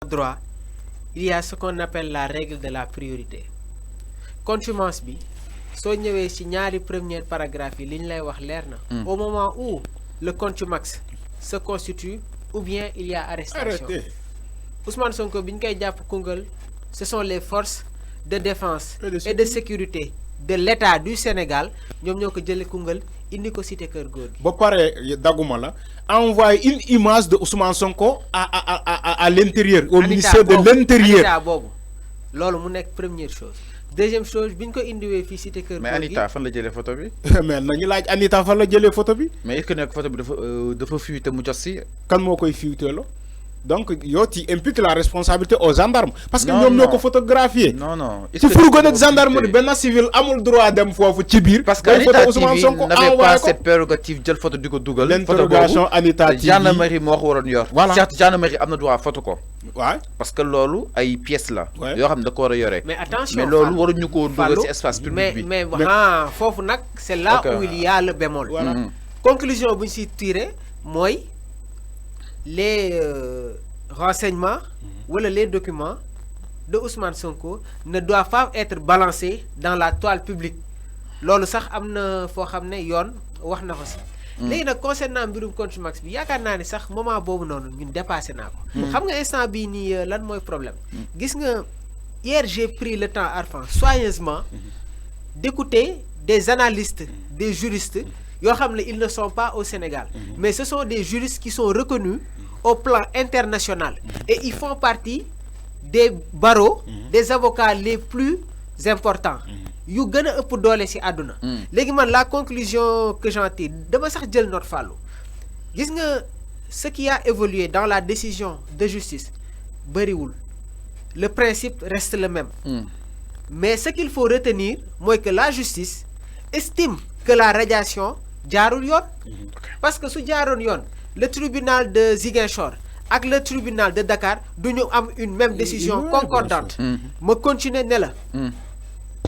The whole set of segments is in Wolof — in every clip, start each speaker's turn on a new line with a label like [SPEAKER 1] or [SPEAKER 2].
[SPEAKER 1] droit, il y a ce qu'on appelle la règle de la priorité. Contumace bi, so ñëwé ci ñaari premier paragraphe yi liñ lay wax leer na. Au moment où le contumax se constitue ou bien il y a arrestation. Arrêté. Ousmane Sonko biñ koy japp Koungheul, ce sont les forces de défense et de sécurité de l'État du Sénégal ñom ñoko jëlé Koungheul indi ko cité Keur Gorgui.
[SPEAKER 2] Ba paré daguma la envoyer une image de Ousmane Sonko à l'intérieur au ministère de l'Intérieur.
[SPEAKER 1] Anita bobu lolu mu nek première chose. Deuxième chose biñ ko indiwé fi cité Keur Gorgui.
[SPEAKER 3] Mais Anita fan la jëlé photo bi?
[SPEAKER 2] Mais nañu laaj Anita fan la jëlé photo bi?
[SPEAKER 3] Mais est-ce que nek photo bi dafa fuité mu jossi?
[SPEAKER 2] Kan mo koy fuité lo? Donc yo tu imputes la responsabilité aux gendarmes parce que ñom ñoko photographier.
[SPEAKER 3] Non.
[SPEAKER 2] Ci fourgon ak gendarmerie ben civil amul droit dem fofu ci bir
[SPEAKER 3] parce que Anita TV n'avait pas cette prérogative jël photo diko dougal.
[SPEAKER 2] L'interrogation Anita TV.
[SPEAKER 3] Gendarmerie mo waron yor. Certes gendarmerie amna droit photo ko.
[SPEAKER 2] Ouais.
[SPEAKER 3] Parce que lolu ay pièces la yo xam da ko wara yoré.
[SPEAKER 1] Mais attention.
[SPEAKER 3] Mais lolu waruñu ko dougal ci espace public bi.
[SPEAKER 1] Mais fofu nak c'est là où il y a le bémol. Voilà. Conclusion buñ ci tirer moy les renseignements ou les documents de Ousmane Sonko ne doivent pas être balancés dans la toile publique. Lolu sax amna fo xamné yoon wax na ko ci. Légui nak concernant mbirum contumax bi yakarna ni sax moment bobu nonu ñun dépassé nako. Xam nga instant bi ni lan moy problème. Gis nga hier j'ai pris le temps Arfan soigneusement d'écouter des analystes, des juristes. Ils ne sont pas au Sénégal, mais ce sont des juristes qui sont reconnus au plan international et ils font partie des barreaux, des avocats les plus importants. Yu gëna ëpp doolé ci aduna. Légui man la conclusion que j'en tire dama sax jël note fallu. Gis nga ce qui a évolué dans la décision de justice bariwul. Le principe reste le même. Mais ce qu'il faut retenir moy que la justice estime que la radiation jaarul yoon. Parce que su jaaroon yoon le tribunal de Ziguinchor ak le tribunal de Dakar duñu am une même décision concordante. Me continuer ne la.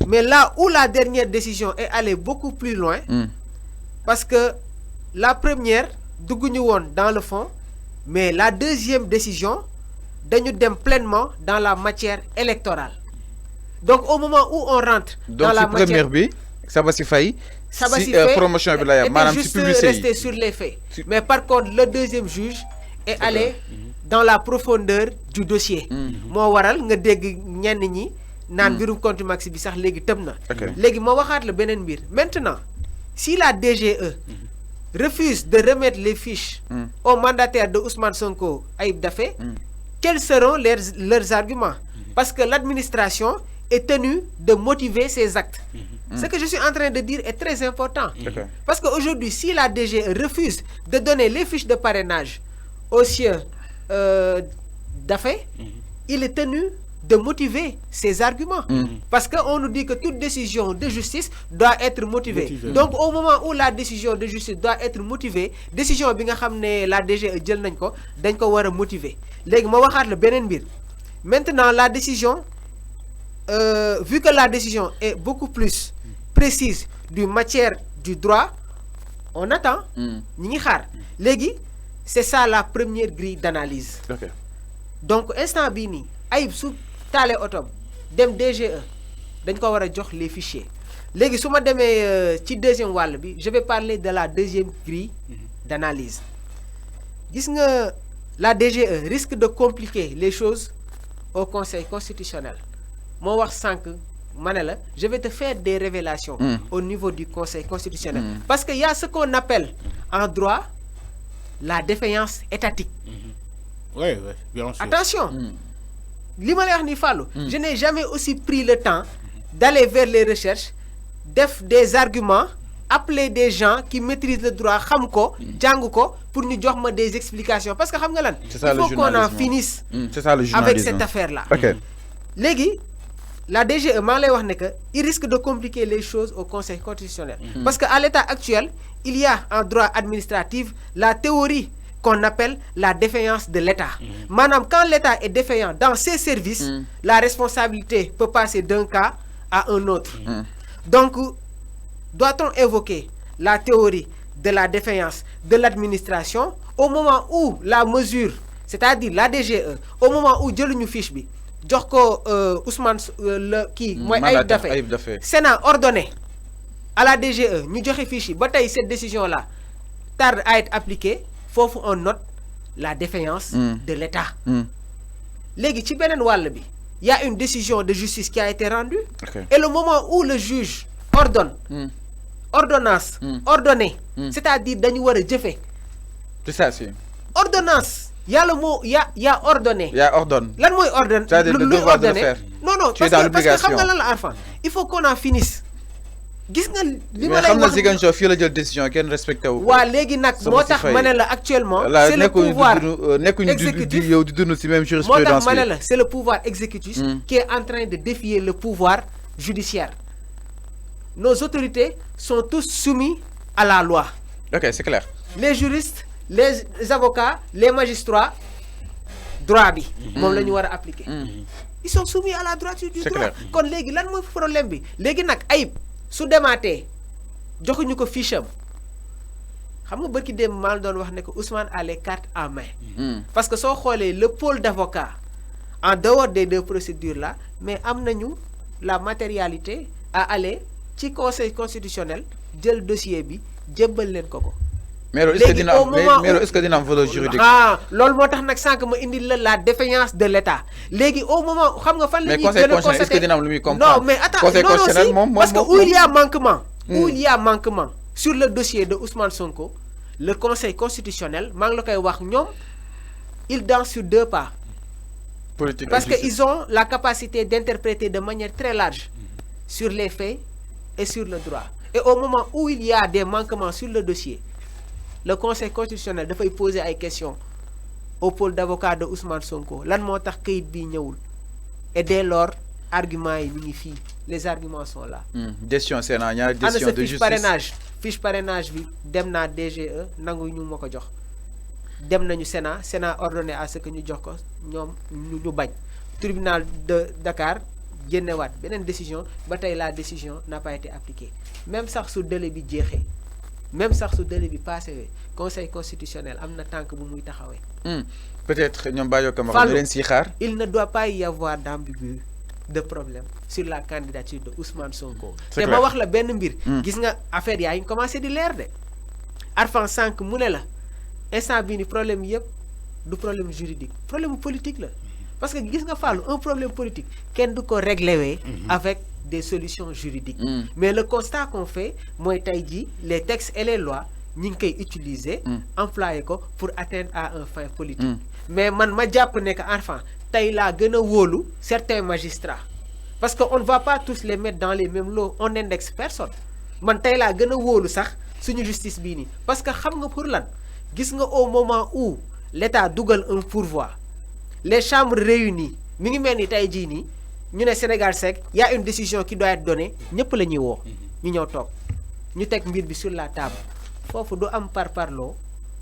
[SPEAKER 1] Mais là où la dernière décision est allée beaucoup plus loin, parce que la première dugguñu woon dans le fond, mais la deuxième décision dañu dem pleinement dans la matière électorale. Donc au moment où on rentre dans la matière
[SPEAKER 3] première bi ça va si fay. Si promotion bi la
[SPEAKER 1] madame juste rester sur les faits. Mais par contre le deuxième juge est allé dans la profondeur du dossier. Mo waral nga dégg ñenn ñi naan mbirum contumax bi sax légui tëm na. Légui ma waxaat la benen mbir. Maintenant, si la DGE refuse de remettre les fiches au mandataire de Ousmane Sonko Ayib Daffé, quels seront leurs arguments? Parce que l'administration est tenue de motiver ses actes. Ce que je suis en train de dire est très important. Parce qu'aujourd'hui, si la DGE refuse de donner les fiches de parrainage au sieur Daffé, il est tenu de motiver ses arguments. Parce qu'on nous dit que toute décision de justice doit être motivée. Donc au moment où la décision de justice doit être motivée, décision bi nga xamné la DGE jël nañ ko dañ ko wara motiver. Légui ma waxat la benen bir. Maintenant la décision vu que la décision est beaucoup plus précise du matière du droit, on attend. Ñi ngi xaar. Légui c'est ça la première grille d'analyse. Donc instant bi ni Ayib su talé autom dem DGE dañ ko wara jox les fichiers. Légui suma démé ci deuxième wall bi, je vais parler de la deuxième grille d'analyse. Gis nga la DGE risque de compliquer les choses au Conseil constitutionnel. Mo wax sank manela, je vais te faire des révélations au niveau du Conseil constitutionnel parce qu'il y a ce qu'on appelle en droit la défaillance étatique.
[SPEAKER 2] Oui, bien sûr.
[SPEAKER 1] Attention. Je n'ai jamais aussi pris le temps d'aller vers les recherches, des arguments, appeler des gens qui maîtrisent le droit, pour nous donner des explications. Parce que il faut qu'on en finisse avec cette affaire-là. Légui, la DGE, il risque de compliquer les choses au Conseil constitutionnel. Parce qu'à l'état actuel, il y a en droit administratif la théorie qu'on appelle la défaillance de l'État. Madame, quand l'État est défaillant dans ses services, la responsabilité peut passer d'un cas à un autre. Donc, doit-on évoquer la théorie de la défaillance de l'administration au moment où la mesure c'est-à-dire la DGE au moment où jëluñu fiche bi jox ko Ousmane le kii mooy Ayib Daffé Sénat ordonné à la DGE ñu joxe fiche yi ba tey cette décision là tarde à être appliquée foofu on note la défaillance de l'État léegi ci beneen wàll bi y a une décision de justice qui a été rendue et le moment où le juge ordonne ordonnance ordonné c'est-à-dire dañu war a jëfe
[SPEAKER 3] c'est ça si
[SPEAKER 1] ordonnance y a le mot y a ordonné
[SPEAKER 3] y a ordonne
[SPEAKER 1] lan mooy ordonne
[SPEAKER 3] c'est-à-dire le devoir de le faire
[SPEAKER 1] non parce que xam nga lan la Arfan il faut qu'on en finisse gis nga li ma lay wax
[SPEAKER 3] Ziguinchor fii la jël décision kenn respecté wu
[SPEAKER 1] waa léegi nag moo tax ma ne la actuellement c'est le pouvoir exécutif
[SPEAKER 3] yow di dund ci même jurisprudence
[SPEAKER 1] moo tax ma ne la c'est le pouvoir exécutif qui est en train de défier le pouvoir judiciaire nos autorités sont tous soumis à la loi
[SPEAKER 3] ok c'est clair
[SPEAKER 1] les juristes les avocats les magistrats droit bi moom la ñu war a appliquer ils sont soumis à la droiture du droit kon léegi lan mooy problème bi léegi nag Ayib su demaatee joxuñu ko fiche am xam nga bërki dem maa doon wax ne que Ousmane a les cartes en main parce que soo xoolee le pôle d'avocats en dehors des deux procédures là mais am nañu la matérialité à aller ci conseil constitutionnel jël dossier bi jébbal leen ko
[SPEAKER 3] mais est-ce que dina am valeur juridique
[SPEAKER 1] loolu moo tax nag sànq ma indi la défaillance de l'État léegi au moment xam nga fan la ñuy gën a constater
[SPEAKER 3] est-ce que dina am lu muy comprendre
[SPEAKER 1] non mais attends non parce que où il y a manquement sur le dossier de Ousmane Sonko le conseil constitutionnel maa ngi la koy wax ñoom ils dansent sur deux pas parce que ils ont la capacité d'interpréter de manière très large sur les faits et sur le droit et au moment où il y a des manquements sur le dossier le conseil constitutionnel dafay poser ay questions au pôle d'avocats de Ousmane Sonko lan moo tax kayit bi ñëwul et dès lors arguments yi mi ngi fii les arguments sont là.
[SPEAKER 3] décision Sénat ñaari décision de justice
[SPEAKER 1] fiche parrainage bi dem naa DGE nangu ñu ma ko jox dem nañu Sénat ordonné à ce que ñu jox ko ñoom ñu bañ tribunal de Dakar génnewaat beneen décision ba tey la décision n'a pas été appliquée même sax su délai bi jeexee. même sax su délai bi passé conseil constitutionnel am na tànk bu muy taxawee.
[SPEAKER 3] peut-être ñoom Badio Camara ñu leen siy xaar.
[SPEAKER 1] il ne doit pas y avoir d'ambigu de problème sur la candidature de Ousmane Sonko. te ma wax la benn mbir. gis nga affaire yaa ngi commencé di leer de. Arfan sànq mu ne la instant bii ni problème yëpp du problème juridique problème politique la parce que gis nga Fallou un problème politique kenn du ko réglé avec des solutions juridiques. Mais le constat qu'on fait mooy tey jii les textes et les lois ñi ngi koy utiliser. employer ko pour atteindre à un fin politique. mais man ma jàpp ne que Arfan tey laa gën a wóolu certains magistrats parce que on ne va pas tous les mettre dans les mêmes lots on n'indexe personne man tey laa gën a wóolu sax suñu justice bii nii parce que xam nga pour lan gis nga au moment où l'État dugal un pourvoi les chambres réunies mi ngi mel ni tey jii nii ñu ne Sénégal sec y a une décision qui doit être donnée ñëpp la ñuy woo ñu ñëw toog ñu teg mbir bi sur la table foofu du am parparloo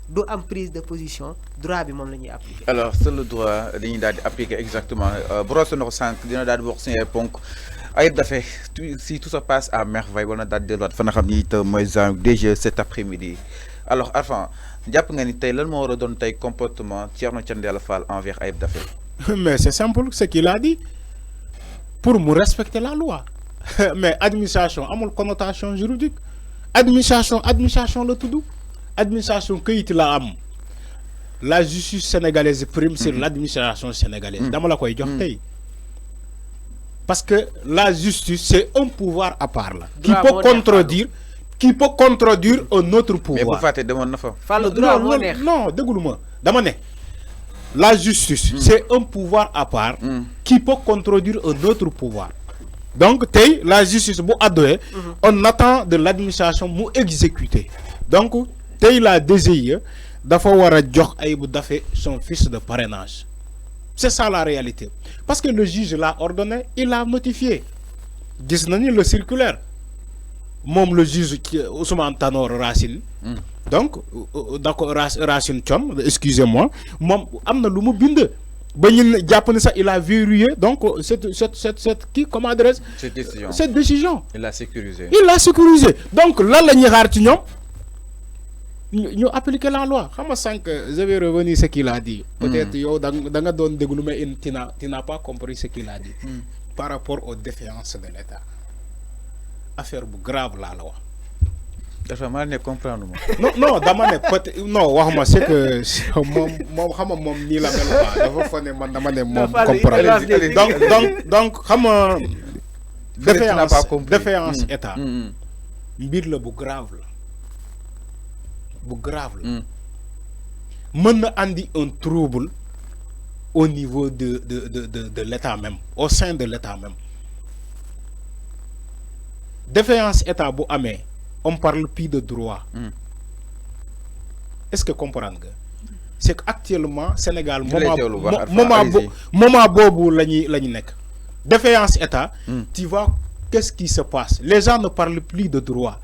[SPEAKER 1] du am prise de position droit bi moom la ñuy appliquer.
[SPEAKER 3] alors c'est le droit dañuy daal di appliquer exactement brosse na ko sànq dina daal di wax suñu ponk Ayib Daffé si tout se passe à merveille wala daal di delluwaat fa nga xam ni it mooy genre DG cet après-midi alors Arfan jàpp nga ni tey lan moo war a doon tey comportement Thierno Thiendella Fall envers Ayib Daffé.
[SPEAKER 2] mais c'est simple ce qu'il a dit pour mu respecter la loi mais administration amul connotation juridique administration la tudd administration këyit la am la justice sénégalaise prime sur l'administration sénégalaise dama la koy jox tey parce que la justice c'est un pouvoir à part là qui peut contredire un autre pouvoir.
[SPEAKER 3] mais bu fàtte demoon na fa.
[SPEAKER 2] non déglu ma dama ne la justice c'est un pouvoir à part qui peut contredire un autre pouvoir. Donc tey la justice bu addoé on attend de l'administration mu exécuter donc tey la DGI dafa war a jox Ayib Daffé son fiche de parrainage c'est ça la réalité parce que le juge l'a ordonné il l'a notifié gis nañu le circulaire moom le juge Ousmane Tanor Racine donc d'accord Racine Thiam excusez-moi moom am na lu mu bind ba ñu jàpp ne sax il a verrouillé donc cette kii comment adresse cette décision
[SPEAKER 3] il l'a sécurisé
[SPEAKER 2] donc lan la ñuy xaar ci ñoom ñu appliquer la loi xam nga sànq je vais revenir ce qu'il a dit. Peut-être yow da nga doon déglu mais tu n'as pas compris ce qu'il a dit. Par rapport aux défaillances de l'État affaire bu grave laa la wax.
[SPEAKER 3] dafa mal ne comprendre mo
[SPEAKER 2] non dama ne peut non waxuma c'est que moom xam nga moom nii la mel quoi dafa fa ne man dama ne moom comprendre donc xam nga défaillance état mbir la bu grave la mën na andi un trouble au niveau de l'état même au sein de l'état même défaillance état bu amee on parle plus de droit. Est-ce que comprendre nga c'est qu'actuellement Sénégal moment bobu lañuy nek défaillance état tu vois qu'est-ce qui se passe les gens ne parlent plus de droit.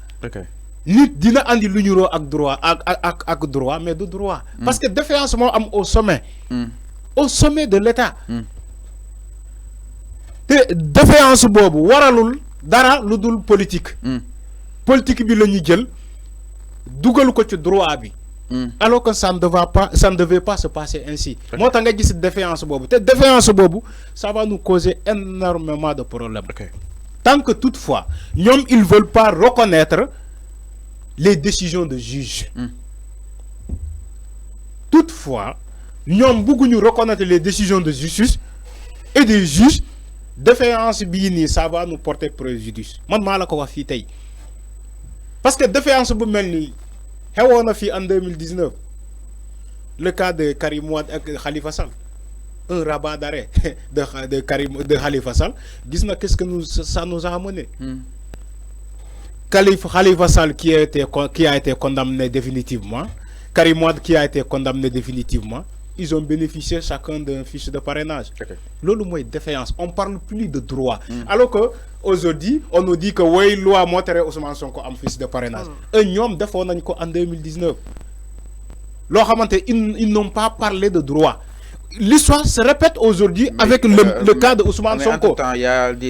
[SPEAKER 2] Nit dina andi lu ñu ak droit ak droit mais de droit parce que défaillance mo am au sommet de l'état te défaillance bobu waralul dara lu dul politique politique bi lañu jël dugal ko ci droit bi alors que ça ne devait pas se passer ainsi moo tax nga gis défaillance bobu te défaillance bobu ça va nous causer énormément de problèmes tant que toutefois ñom ils veulent pas reconnaître les décisions de juge toutefois ñom bëgguñu reconnaître les décisions de justice et des juges défaillance bi ni ça va nous porter préjudice man maa la ko wax fi tay parce que défaillance bu melni xewoon fi en 2019 le cas de Karim Wade et Khalifa Sall un rabat d'arrêt de Khalifa Sall gis na qu'est-ce que ça nous a amené Khalifa Sall qui a été condamné définitivement Karim Wade qui a été condamné définitivement ils ont bénéficié chacun d'un fiche de parrainage. Lolo moy défaillance. On parle plus de droit. Alors que aujourd'hui, on nous dit que oui, loi montrer Ousmane Sonko am fiche de parrainage. Et ñom defon nañ ko en 2019. Lo xamanté ils n'ont pas parlé de droit. L'histoire se répète aujourd'hui avec le cas de Ousmane Sonko.
[SPEAKER 3] En tout temps, il y a des